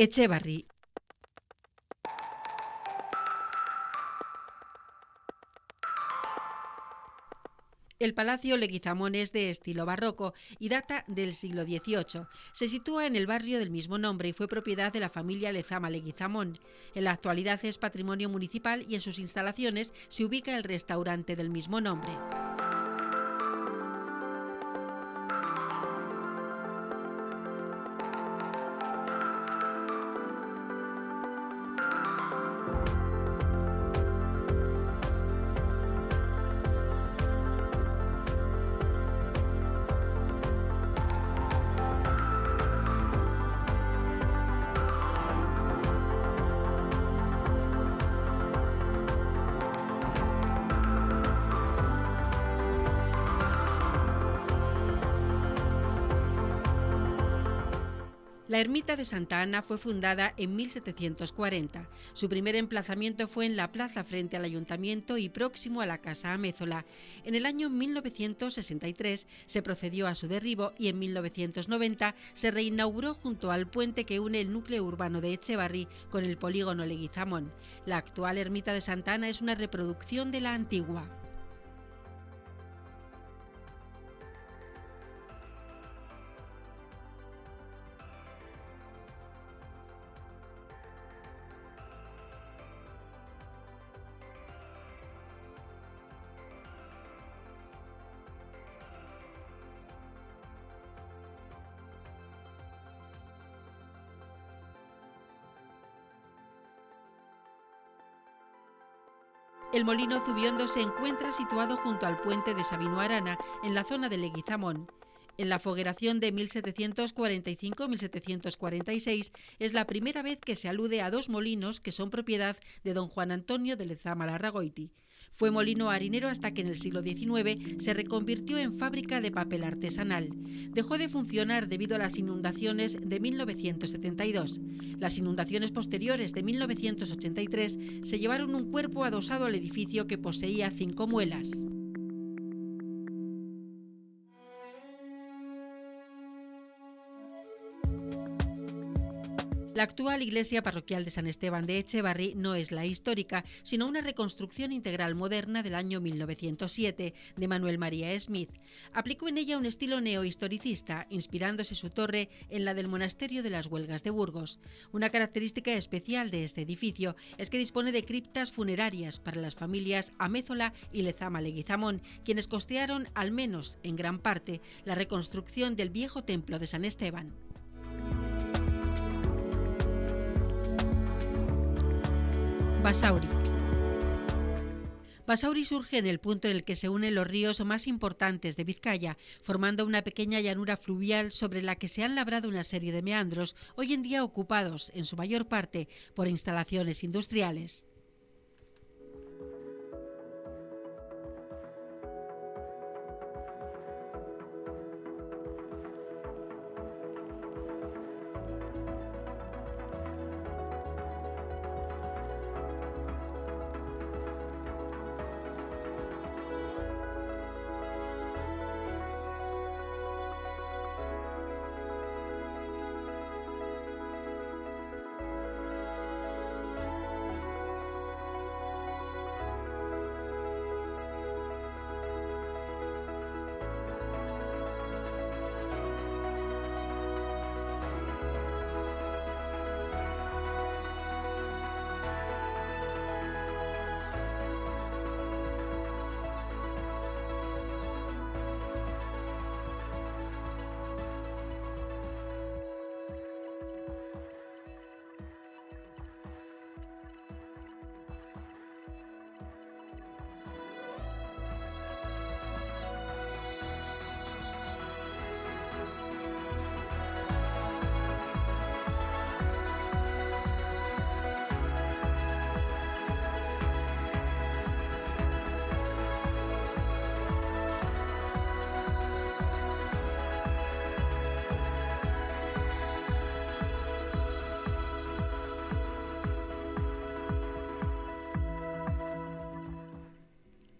Etxebarri. El Palacio Leguizamón es de estilo barroco y data del siglo XVIII. Se sitúa en el barrio del mismo nombre y fue propiedad de la familia Lezama Leguizamón. En la actualidad es patrimonio municipal y en sus instalaciones se ubica el restaurante del mismo nombre. La ermita de Santa Ana fue fundada en 1740. Su primer emplazamiento fue en la plaza frente al ayuntamiento y próximo a la Casa Amézola. En el año 1963 se procedió a su derribo y en 1990 se reinauguró junto al puente que une el núcleo urbano de Etxebarri con el polígono Leguizamón. La actual ermita de Santa Ana es una reproducción de la antigua. El molino Zubiondo se encuentra situado junto al puente de Sabino Arana, en la zona de Leguizamón. En la fogueración de 1745-1746 es la primera vez que se alude a dos molinos que son propiedad de don Juan Antonio de Lezama Larragoiti. Fue molino harinero hasta que en el siglo XIX se reconvirtió en fábrica de papel artesanal. Dejó de funcionar debido a las inundaciones de 1972. Las inundaciones posteriores de 1983 se llevaron un cuerpo adosado al edificio que poseía 5 muelas. La actual iglesia parroquial de San Esteban de Etxebarri no es la histórica, sino una reconstrucción integral moderna del año 1907 de Manuel María Smith. Aplicó en ella un estilo neohistoricista, inspirándose su torre en la del monasterio de las Huelgas de Burgos. Una característica especial de este edificio es que dispone de criptas funerarias para las familias Amézola y Lezama Leguizamón, quienes costearon, al menos en gran parte, la reconstrucción del viejo templo de San Esteban. Basauri. Basauri surge en el punto en el que se unen los ríos más importantes de Vizcaya, formando una pequeña llanura fluvial sobre la que se han labrado una serie de meandros, hoy en día ocupados, en su mayor parte, por instalaciones industriales.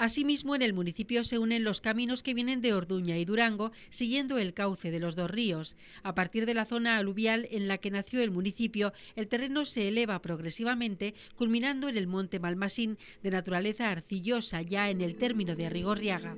Asimismo, en el municipio se unen los caminos que vienen de Orduña y Durango, siguiendo el cauce de los dos ríos. A partir de la zona aluvial en la que nació el municipio, el terreno se eleva progresivamente, culminando en el monte Malmasín, de naturaleza arcillosa, ya en el término de Arrigorriaga.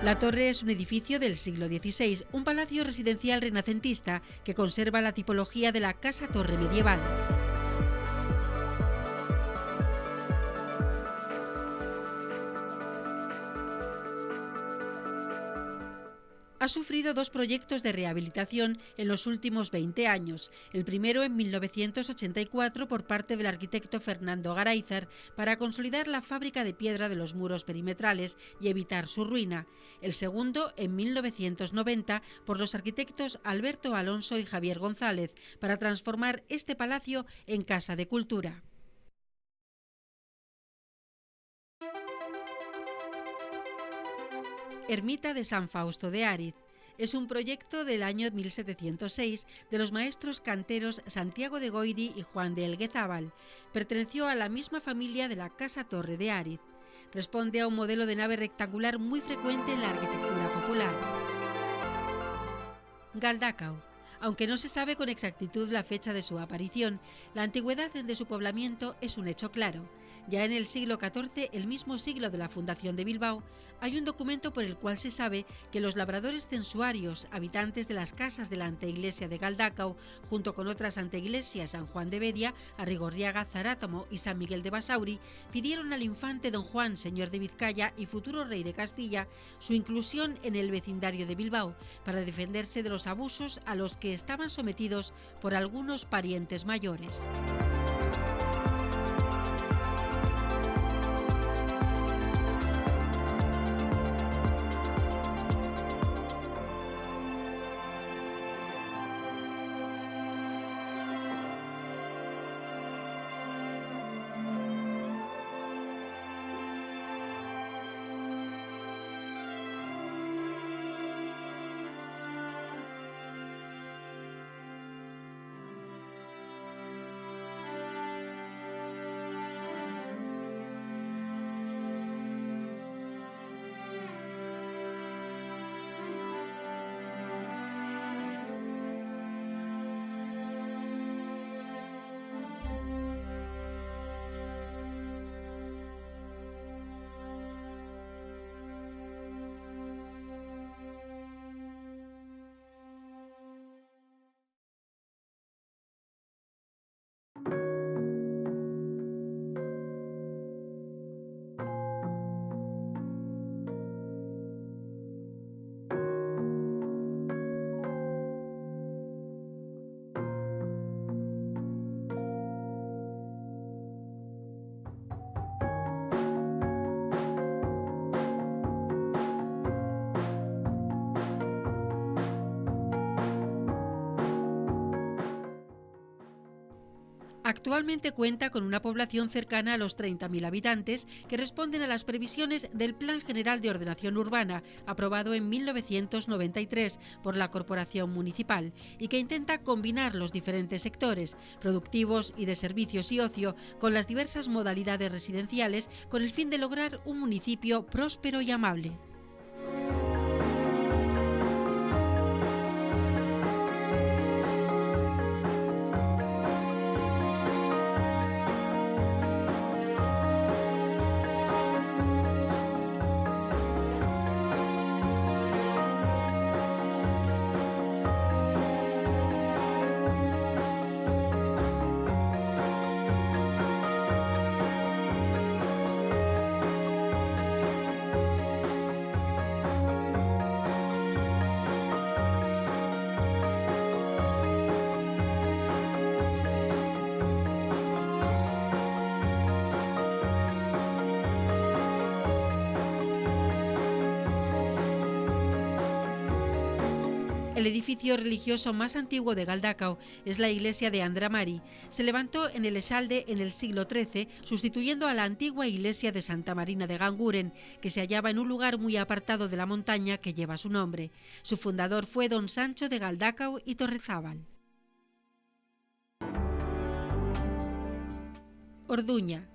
La torre es un edificio del siglo XVI, un palacio residencial renacentista que conserva la tipología de la casa-torre medieval. Ha sufrido dos proyectos de rehabilitación en los últimos 20 años. El primero en 1984 por parte del arquitecto Fernando Garáizar para consolidar la fábrica de piedra de los muros perimetrales y evitar su ruina. El segundo en 1990 por los arquitectos Alberto Alonso y Javier González para transformar este palacio en casa de cultura. Ermita de San Fausto de Áriz. Es un proyecto del año 1706 de los maestros canteros Santiago de Goiri y Juan de Elguezábal. Perteneció a la misma familia de la Casa Torre de Áriz. Responde a un modelo de nave rectangular muy frecuente en la arquitectura popular. Galdacao. Aunque no se sabe con exactitud la fecha de su aparición, la antigüedad de su poblamiento es un hecho claro. Ya en el siglo XIV, el mismo siglo de la fundación de Bilbao, hay un documento por el cual se sabe que los labradores censuarios, habitantes de las casas de la anteiglesia de Galdacao, junto con otras anteiglesias San Juan de Bedia, Arrigorriaga, Zarátamo y San Miguel de Basauri, pidieron al infante don Juan, señor de Vizcaya y futuro rey de Castilla, su inclusión en el vecindario de Bilbao, para defenderse de los abusos a los que estaban sometidos por algunos parientes mayores. Actualmente cuenta con una población cercana a los 30.000 habitantes que responden a las previsiones del Plan General de Ordenación Urbana, aprobado en 1993 por la Corporación Municipal, y que intenta combinar los diferentes sectores, productivos y de servicios y ocio, con las diversas modalidades residenciales, con el fin de lograr un municipio próspero y amable. El edificio religioso más antiguo de Galdacao es la iglesia de Andramari. Se levantó en el Esalde en el siglo XIII, sustituyendo a la antigua iglesia de Santa Marina de Ganguren, que se hallaba en un lugar muy apartado de la montaña que lleva su nombre. Su fundador fue don Sancho de Galdacao y Torrezábal. Orduña.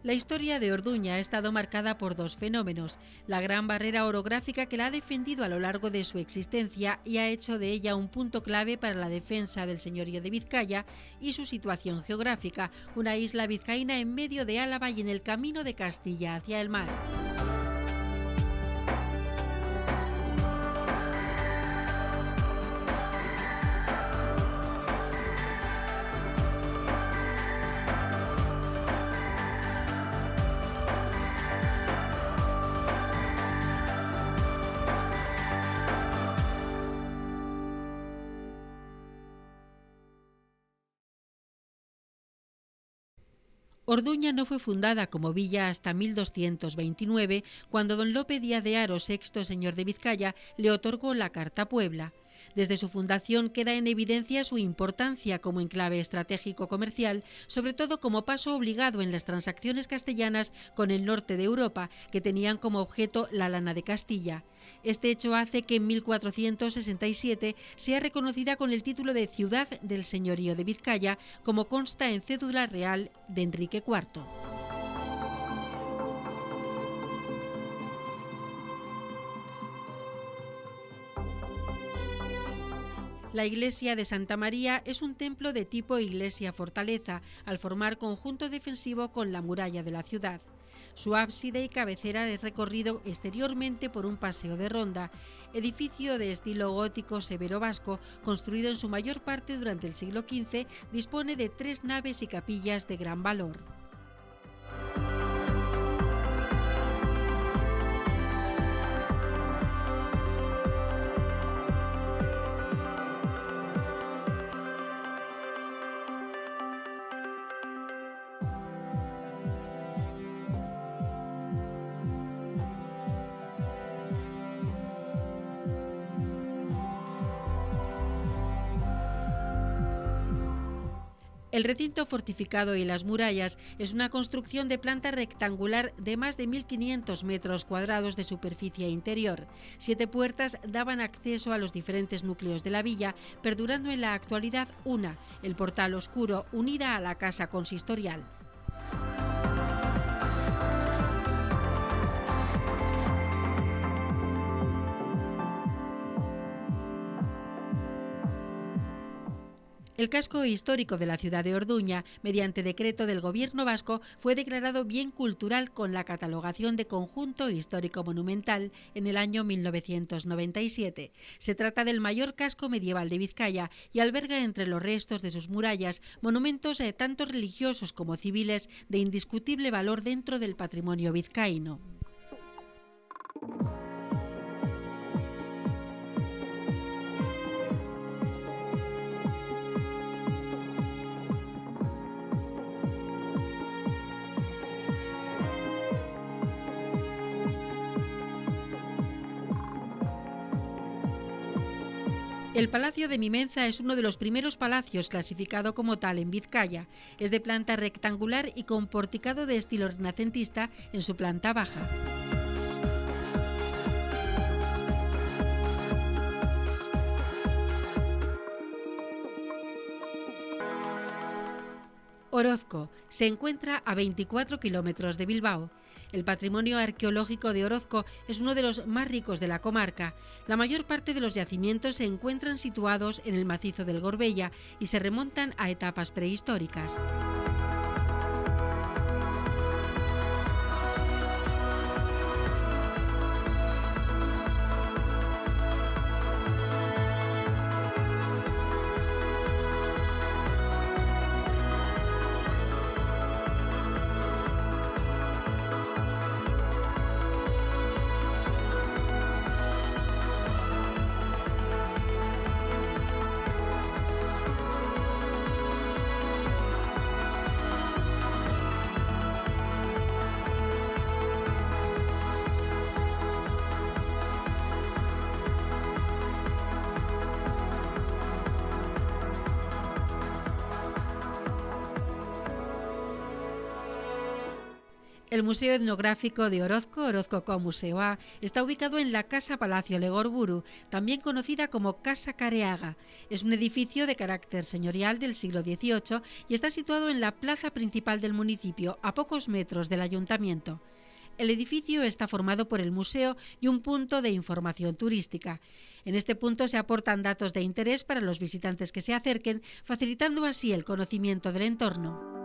La historia de Orduña ha estado marcada por dos fenómenos: la gran barrera orográfica que la ha defendido a lo largo de su existencia y ha hecho de ella un punto clave para la defensa del señorío de Vizcaya, y su situación geográfica, una isla vizcaína en medio de Álava y en el camino de Castilla hacia el mar. Orduña no fue fundada como villa hasta 1229, cuando don Lope Díaz de Haro, sexto señor de Vizcaya, le otorgó la Carta Puebla. Desde su fundación queda en evidencia su importancia como enclave estratégico comercial, sobre todo como paso obligado en las transacciones castellanas con el norte de Europa, que tenían como objeto la lana de Castilla. Este hecho hace que en 1467 sea reconocida con el título de Ciudad del Señorío de Vizcaya, como consta en cédula real de Enrique IV. La iglesia de Santa María es un templo de tipo iglesia-fortaleza, al formar conjunto defensivo con la muralla de la ciudad. Su ábside y cabecera es recorrido exteriormente por un paseo de ronda, edificio de estilo gótico severo vasco, construido en su mayor parte durante el siglo XV, dispone de 3 naves y capillas de gran valor. El recinto fortificado y las murallas es una construcción de planta rectangular de más de 1.500 metros cuadrados de superficie interior. 7 puertas daban acceso a los diferentes núcleos de la villa, perdurando en la actualidad una, el portal oscuro, unida a la casa consistorial. El casco histórico de la ciudad de Orduña, mediante decreto del Gobierno vasco, fue declarado bien cultural con la catalogación de conjunto histórico monumental en el año 1997. Se trata del mayor casco medieval de Vizcaya y alberga entre los restos de sus murallas monumentos tanto religiosos como civiles de indiscutible valor dentro del patrimonio vizcaíno. El Palacio de Mimenza es uno de los primeros palacios clasificado como tal en Vizcaya. Es de planta rectangular y con porticado de estilo renacentista en su planta baja. Orozco se encuentra a 24 kilómetros de Bilbao. El patrimonio arqueológico de Orozco es uno de los más ricos de la comarca. La mayor parte de los yacimientos se encuentran situados en el macizo del Gorbella y se remontan a etapas prehistóricas. El Museo Etnográfico de Orozco, Orozco Museoa, está ubicado en la Casa Palacio Legorburu, también conocida como Casa Careaga. Es un edificio de carácter señorial del siglo XVIII y está situado en la plaza principal del municipio, a pocos metros del ayuntamiento. El edificio está formado por el museo y un punto de información turística. En este punto se aportan datos de interés para los visitantes que se acerquen, facilitando así el conocimiento del entorno.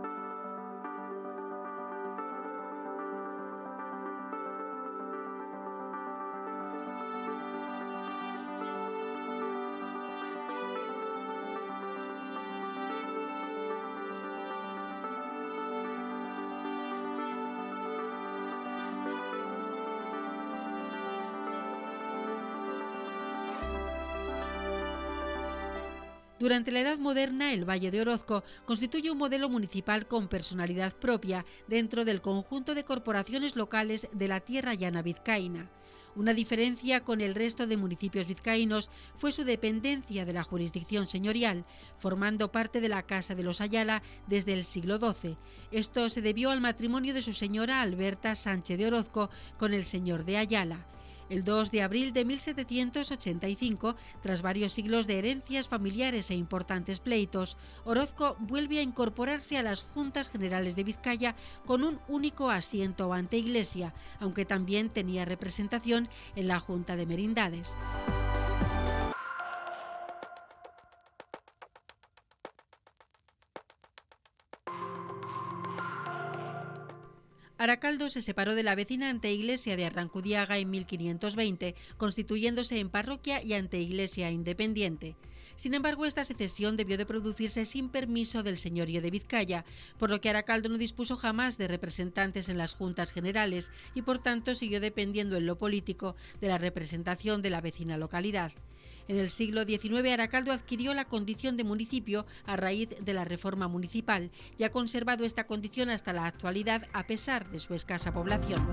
Durante la Edad Moderna, el Valle de Orozco constituye un modelo municipal con personalidad propia dentro del conjunto de corporaciones locales de la Tierra Llana vizcaína. Una diferencia con el resto de municipios vizcaínos fue su dependencia de la jurisdicción señorial, formando parte de la Casa de los Ayala desde el siglo XII. Esto se debió al matrimonio de su señora Alberta Sánchez de Orozco con el señor de Ayala. El 2 de abril de 1785, tras varios siglos de herencias familiares e importantes pleitos, Orozco vuelve a incorporarse a las Juntas Generales de Vizcaya con un único asiento ante Iglesia, aunque también tenía representación en la Junta de Merindades. Aracaldo se separó de la vecina anteiglesia de Arrancudiaga en 1520, constituyéndose en parroquia y anteiglesia independiente. Sin embargo, esta secesión debió de producirse sin permiso del señorío de Vizcaya, por lo que Aracaldo no dispuso jamás de representantes en las Juntas Generales y por tanto siguió dependiendo en lo político de la representación de la vecina localidad. En el siglo XIX, Aracaldo adquirió la condición de municipio a raíz de la reforma municipal y ha conservado esta condición hasta la actualidad a pesar de su escasa población.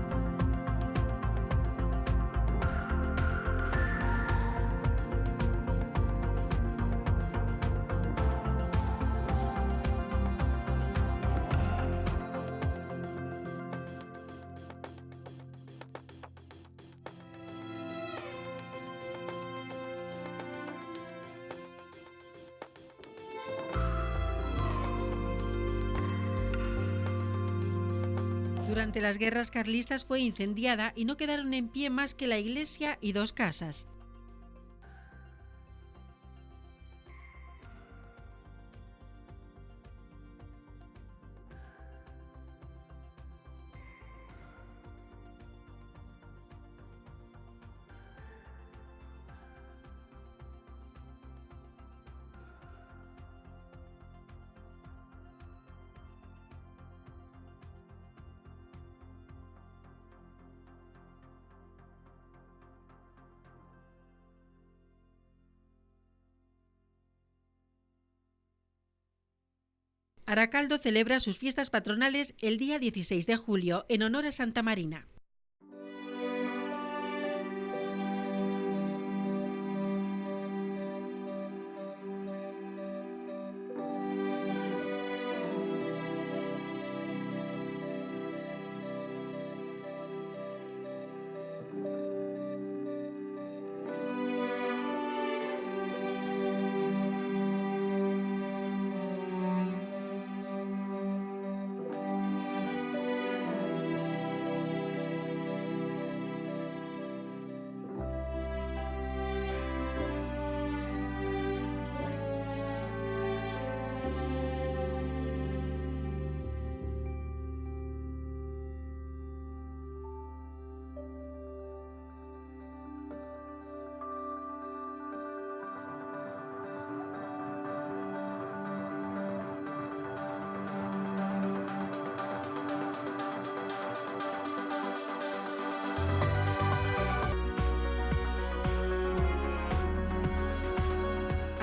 Durante las guerras carlistas fue incendiada y no quedaron en pie más que la iglesia y dos casas. Aracaldo celebra sus fiestas patronales el día 16 de julio en honor a Santa Marina.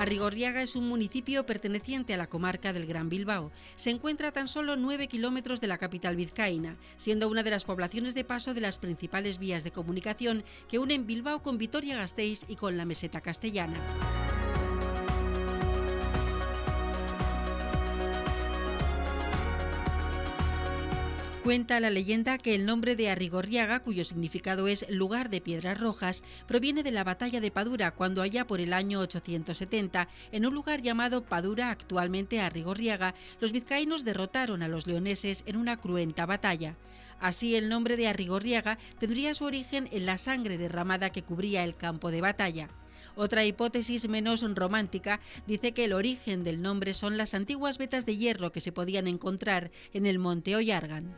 Arrigorriaga es un municipio perteneciente a la comarca del Gran Bilbao. Se encuentra a tan solo 9 kilómetros de la capital vizcaína, siendo una de las poblaciones de paso de las principales vías de comunicación que unen Bilbao con Vitoria-Gasteiz y con la meseta castellana. Cuenta la leyenda que el nombre de Arrigorriaga, cuyo significado es lugar de piedras rojas, proviene de la batalla de Padura, cuando allá por el año 870, en un lugar llamado Padura, actualmente Arrigorriaga, los vizcaínos derrotaron a los leoneses en una cruenta batalla. Así, el nombre de Arrigorriaga tendría su origen en la sangre derramada que cubría el campo de batalla. Otra hipótesis menos romántica dice que el origen del nombre son las antiguas vetas de hierro que se podían encontrar en el monte Oyargan.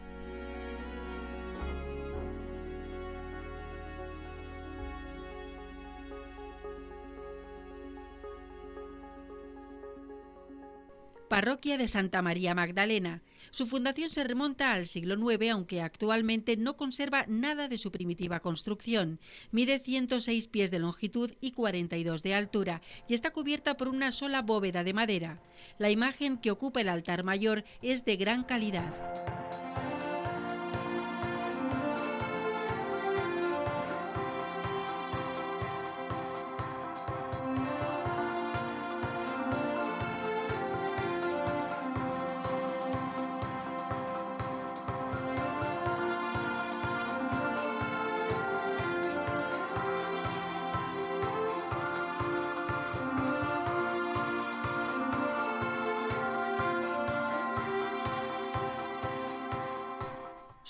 Parroquia de Santa María Magdalena. Su fundación se remonta al siglo IX, aunque actualmente no conserva nada de su primitiva construcción. Mide 106 pies de longitud y 42 de altura y está cubierta por una sola bóveda de madera. La imagen que ocupa el altar mayor es de gran calidad.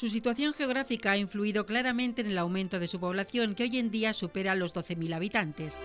Su situación geográfica ha influido claramente en el aumento de su población, que hoy en día supera los 12.000 habitantes.